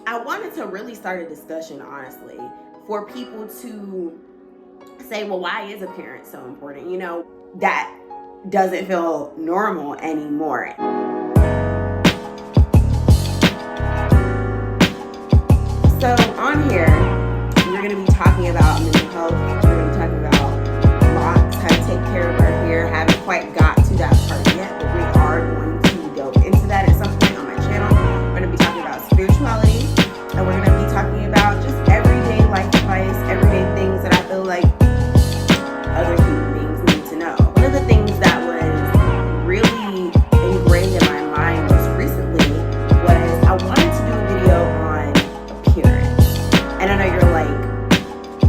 I wanted to really start a discussion, honestly, for people to say, well, why is appearance so important? You know, that doesn't feel normal anymore. So on here, we're going to be talking about mental health. We're going to be talking about locs, how to take care of our hair. Haven't quite got to that part yet, but we are going to go into that at some point on my channel. We're going to be talking about spirituality, and we're going to be talking about just everyday life advice, everyday things that I feel like other human beings need to know. One of the things that was really ingrained in my mind most recently was I wanted to do a video on appearance. And I know you're like,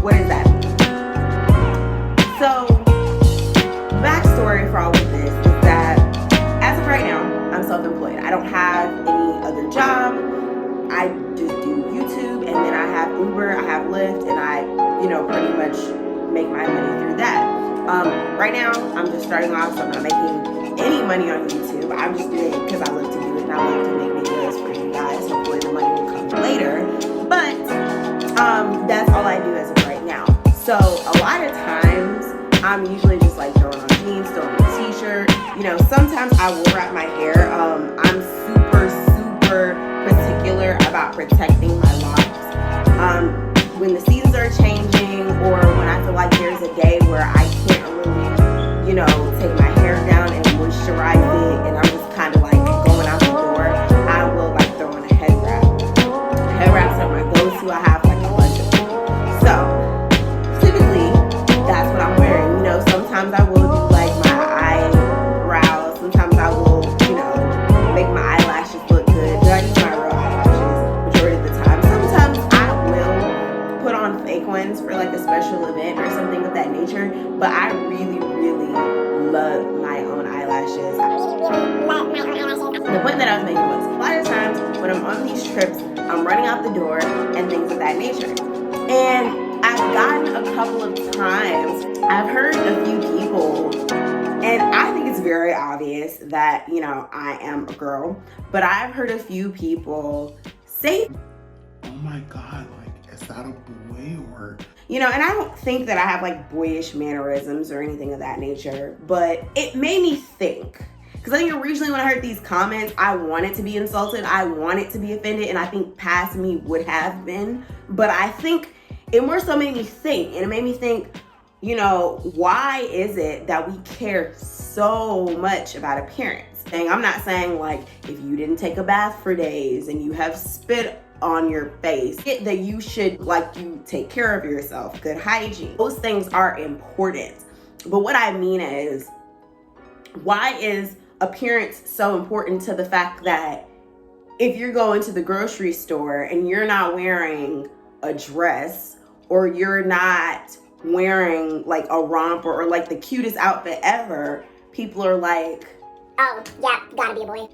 what does that mean? So, backstory for all of this is that as of right now, I'm self-employed. I don't have any other job. I just do YouTube, and then I have Uber, I have Lyft, and I, pretty much make my money through that. Right now, I'm just starting off, so I'm not making any money on YouTube. I'm just doing it because I love to do it, and I love to make videos for you guys. Hopefully the money will come later. But that's all I do as of right now. So a lot of times, I'm usually just like throwing on jeans, throwing on a t-shirt. Sometimes I will wrap my hair. I'm super particular about protecting my locks. When the seasons are changing, or when I feel like there's a day where I can't really, take my hair down and moisturize it, and I'm just kind of like going out the door, I will like throw on a head wrap. Head wraps are my go-to. I have like a bunch of them. So typically, that's what I'm wearing. Sometimes I will do like my eyebrows. Sometimes I will, make my eyelashes look good. I use my real eyelashes majority of the time. Sometimes I will put on fake ones for like a special event or something of that nature. But I really love my own eyelashes. The point that I was making was, a lot of times when I'm on these trips, I'm running out the door and things of that nature. And I've gotten a couple of times, I've heard a few people, and I think it's very obvious that, I am a girl, but I've heard a few people say, oh my God, like, is that a boy or? And I don't think that I have like boyish mannerisms or anything of that nature, but it made me think. Because I think originally when I heard these comments, I wanted to be insulted, I wanted to be offended, and I think past me would have been. But I think it more so made me think, and it made me think, why is it that we care so much about appearance? And I'm not saying like if you didn't take a bath for days and you have spit on your face, that you should you take care of yourself, good hygiene. Those things are important. But what I mean is, why is appearance so important to the fact that if you're going to the grocery store and you're not wearing a dress, or you're not wearing like a romper or like the cutest outfit ever, people are like, oh, yeah, gotta be a boy.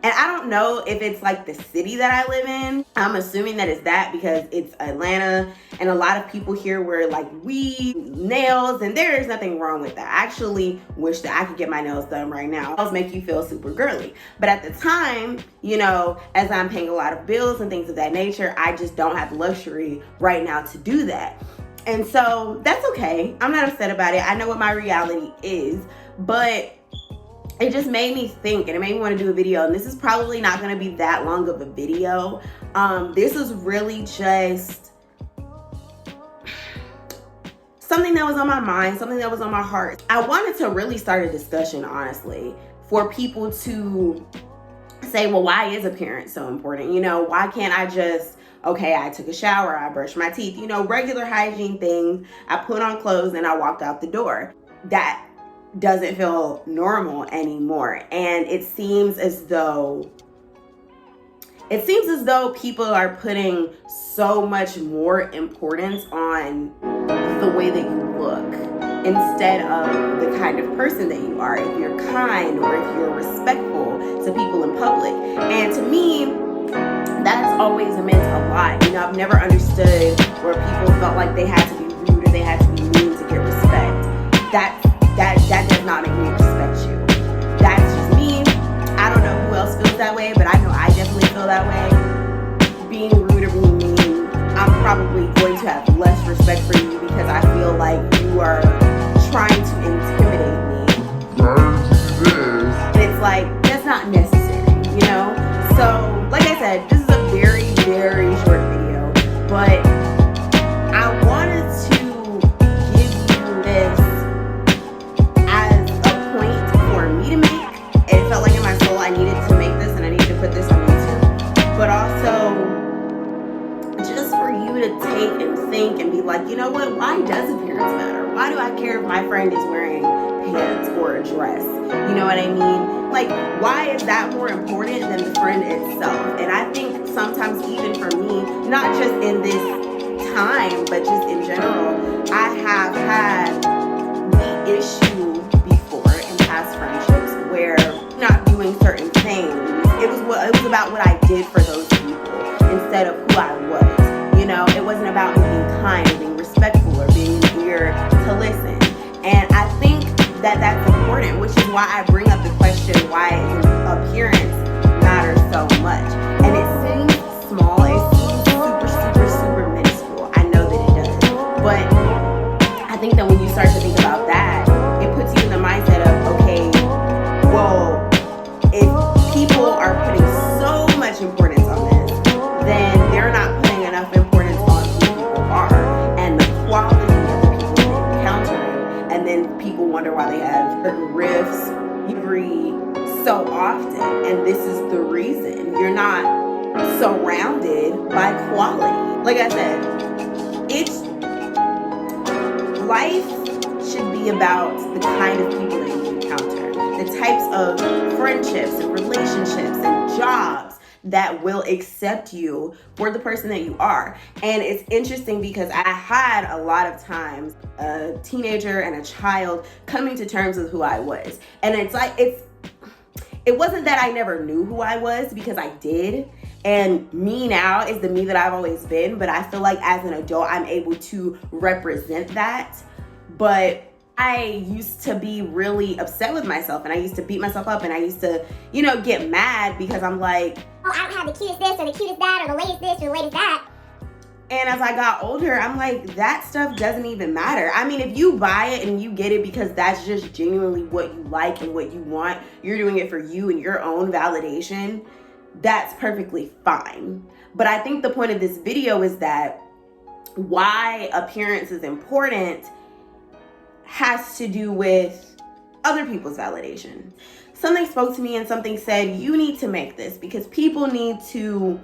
And I don't know if it's like the city that I live in. I'm assuming that it's that because it's Atlanta, and a lot of people here wear like weave, nails, and there is nothing wrong with that. I actually wish that I could get my nails done right now. Nails make you feel super girly. But at the time, as I'm paying a lot of bills and things of that nature, I just don't have the luxury right now to do that. And so that's okay. I'm not upset about it. I know what my reality is, but it just made me think, and it made me want to do a video. And this is probably not going to be that long of a video. This is really just something that was on my mind, something that was on my heart. I wanted to really start a discussion, honestly, for people to say, well, why is appearance so important? Why can't I just, okay, I took a shower, I brushed my teeth, regular hygiene things. I put on clothes and I walked out the door. That doesn't feel normal anymore. And it seems as though people are putting so much more importance on the way that you look instead of the kind of person that you are, if you're kind or if you're respectful to people in public. And to me, that has always meant a lot. I've never understood where people felt like they had to be rude or they had to be mean to get respect. That does not make me respect you. That's just me. I don't know who else feels that way, but I know I definitely feel that way. being rude or being mean, I'm probably going to have less respect for you because I feel like you are trying to intimidate me. And it's like, that's not necessary, you know? So, like I said, this is a very, very short video, but I wanted to give you this as a point for me to make. It felt like in my soul I needed to make this and I needed to put this on YouTube. But also, just for you to take and think and be like, you know what, why does appearance matter? Why do I care if my friend is wearing pants or a dress? You know what I mean? Like, why is that more important than the friend itself? And I think sometimes even for me, not just in this time, but just in general, I have had the issue before in past friendships where not doing certain things, it was about what I did for those people instead of who I was. You know, it wasn't about me being kind or being respectful or being an ear to listen. And I think that that's important, which is why I bring up the question, why appearance matters so much. And it seems small, it seems super minuscule. I know that it does. But I think that when you start to think about that, it puts you in the mindset of, okay, well, if people are putting so much importance on this, then they're not putting enough importance on who people are and the quality of the people they're encountering. And then people wonder why they have certain rifts every so often. And this is the reason. You're not surrounded by quality. Like I said, life should be about the kind of people that you encounter, the types of friendships and relationships and jobs that will accept you for the person that you are. And it's interesting because I had a lot of times a teenager and a child coming to terms with who I was. And it's like, it wasn't that I never knew who I was, because I did. And me now is the me that I've always been. But I feel like as an adult, I'm able to represent that. But I used to be really upset with myself, and I used to beat myself up, and I used to, you know, get mad because I'm like, oh, I don't have the cutest this or the cutest that or the latest this or the latest that. And as I got older, I'm like, that stuff doesn't even matter. I mean, if you buy it and you get it because that's just genuinely what you like and what you want, you're doing it for you and your own validation, that's perfectly fine. But I think the point of this video is that why appearance is important has to do with other people's validation. Something spoke to me and something said, you need to make this because people need to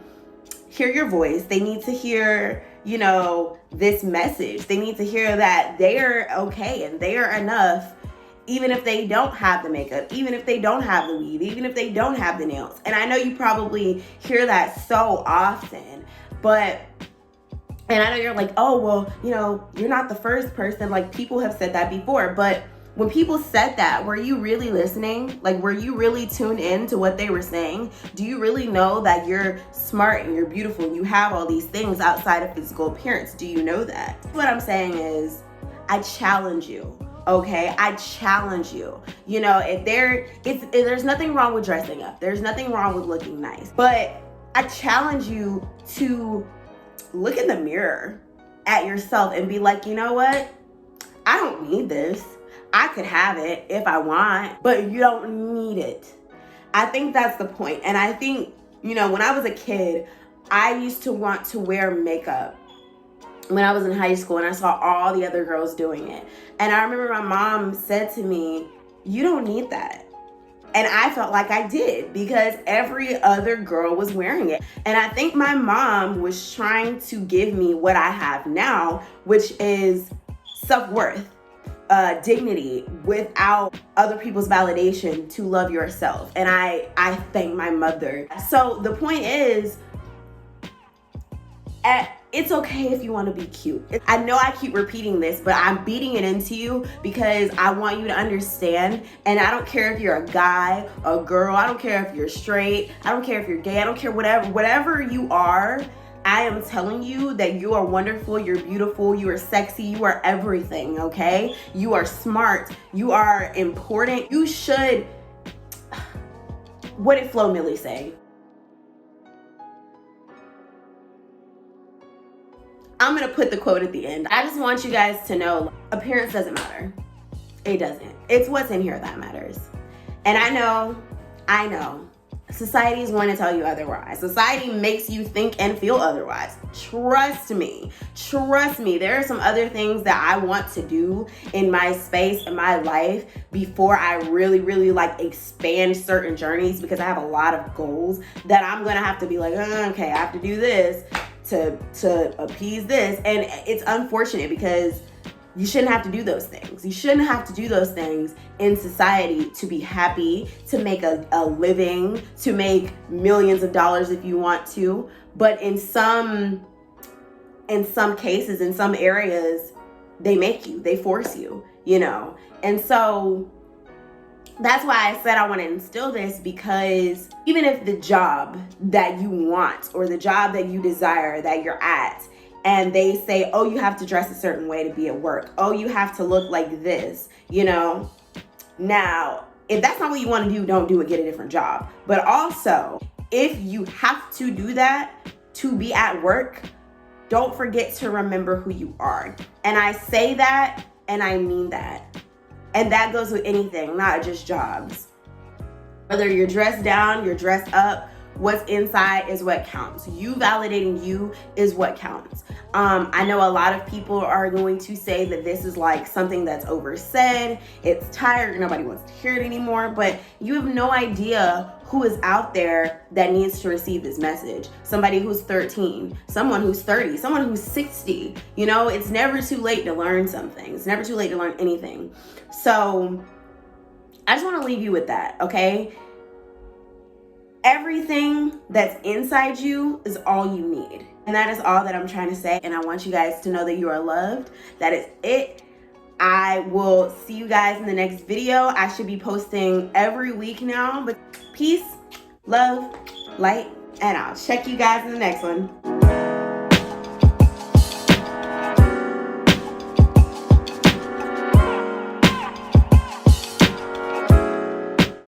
hear your voice. They need to hear, you know, this message. They need to hear that they're okay and they are enough, even if they don't have the makeup, even if they don't have the weave, even if they don't have the nails. And I know you probably hear that so often, and I know you're like, oh, well, you know, you're not the first person. Like, people have said that before. But when people said that, were you really listening? Like, were you really tuned in to what they were saying? Do you really know that you're smart and you're beautiful and you have all these things outside of physical appearance? Do you know that? What I'm saying is, I challenge you. Okay, I challenge you. You know, there's nothing wrong with dressing up. There's nothing wrong with looking nice. But I challenge you to look in the mirror at yourself and be like, you know what? I don't need this. I could have it if I want, but you don't need it. I think that's the point. And I think, you know, when I was a kid, I used to want to wear makeup when I was in high school and I saw all the other girls doing it. And I remember my mom said to me, you don't need that. And I felt like I did because every other girl was wearing it. And I think my mom was trying to give me what I have now, which is self-worth, dignity without other people's validation to love yourself. And I thank my mother. So the point is, it's okay if you want to be cute. I know I keep repeating this, but I'm beating it into you because I want you to understand. And I don't care if you're a guy, a girl, I don't care if you're straight, I don't care if you're gay, I don't care whatever you are. I am telling you that you are wonderful, you're beautiful, you are sexy, you are everything, okay? You are smart, you are important. You should, what did Flo Millie say? I'm gonna put the quote at the end. I just want you guys to know appearance doesn't matter. It doesn't. It's what's in here that matters. And I know, society is going to tell you otherwise. Society makes you think and feel otherwise. Trust me. There are some other things that I want to do in my space, in my life, before I really like expand certain journeys, because I have a lot of goals that I'm going to have to be like, okay, I have to do this to appease this. And it's unfortunate because you shouldn't have to do those things. You shouldn't have to do those things in society to be happy, to make a living, to make millions of dollars if you want to. But in some cases, in some areas, they force you, you know? And so that's why I said I want to instill this, because even if the job that you want or the job that you desire that you're at, and they say, oh, you have to dress a certain way to be at work. Oh, you have to look like this, you know? Now, if that's not what you want to do, don't do it, get a different job. But also, if you have to do that to be at work, don't forget to remember who you are. And I say that, and I mean that. And that goes with anything, not just jobs. Whether you're dressed down, you're dressed up, what's inside is what counts. You validating you is what counts. I know a lot of people are going to say that this is like something that's oversaid, it's tired, nobody wants to hear it anymore, but you have no idea who is out there that needs to receive this message. Somebody who's 13, someone who's 30, someone who's 60. You know, it's never too late to learn something. It's never too late to learn anything. So I just want to leave you with that, okay? Everything that's inside you is all you need. And that is all that I'm trying to say. And I want you guys to know that you are loved. That is it. I will see you guys in the next video. I should be posting every week now. But peace, love, light, and I'll check you guys in the next one.